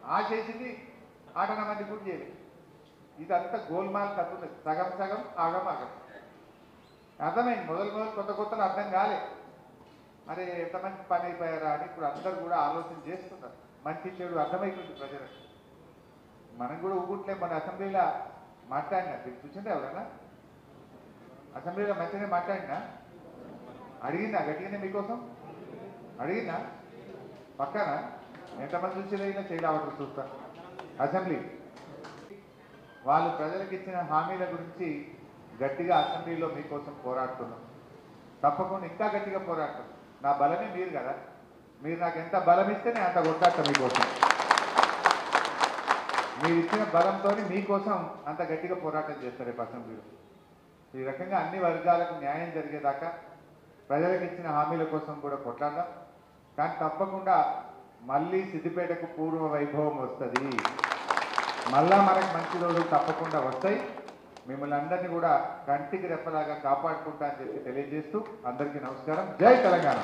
ఆశేసింది ఆటన మంది కూడా చేయలేదు. ఇదంతా గోల్మాల్ కత్తుంది, సగం సగం ఆగం ఆగం. అర్థమైంది, మొదలు కొత్త కొత్తలు అర్థం కాలే. మరి ఎంతమంది పని అయిపోయారా అని ఇప్పుడు అందరు కూడా ఆలోచన చేస్తున్నారు. మంచి చెడు అర్థమైపోయింది ప్రజలకు. మనం కూడా ఊగుట్లే. మన అసెంబ్లీలో మాట్లాడినా మీరు చూసిందే ఎవరన్నా అసెంబ్లీలో మంచిగానే మాట్లాడినా? అడిగిందా గట్టిగానే మీకోసం అడిగిందా? పక్కన ఎంతమంది చూసేదైనా చేయలేవటం చూస్తా. అసెంబ్లీ వాళ్ళు ప్రజలకు ఇచ్చిన హామీల గురించి గట్టిగా అసెంబ్లీలో మీకోసం పోరాడుతున్నాం. తప్పకుండా ఇంకా గట్టిగా పోరాడుతున్నాం. నా బలమే మీరు కదా, మీరు నాకు ఎంత బలం ఇస్తే నేను అంత కొట్టాడతా మీకోసం. మీరు ఇచ్చిన బలంతో మీకోసం అంత గట్టిగా పోరాటం చేస్తారు రేపు అసెంబ్లీలో. ఈ రకంగా అన్ని వర్గాలకు న్యాయం జరిగేదాకా ప్రజలకు ఇచ్చిన హామీల కోసం కూడా కొట్లాడదాం. కానీ తప్పకుండా మళ్ళీ సిద్దిపేటకు పూర్వ వైభవం వస్తుంది. మళ్ళా మనకు మంచి రోజులు తప్పకుండా వస్తాయి. మిమ్మల్ని అందరినీ కూడా కంటికి రెప్పలాగా కాపాడుకుంటా అని చెప్పి తెలియజేస్తూ అందరికీ నమస్కారం. జై తెలంగాణ.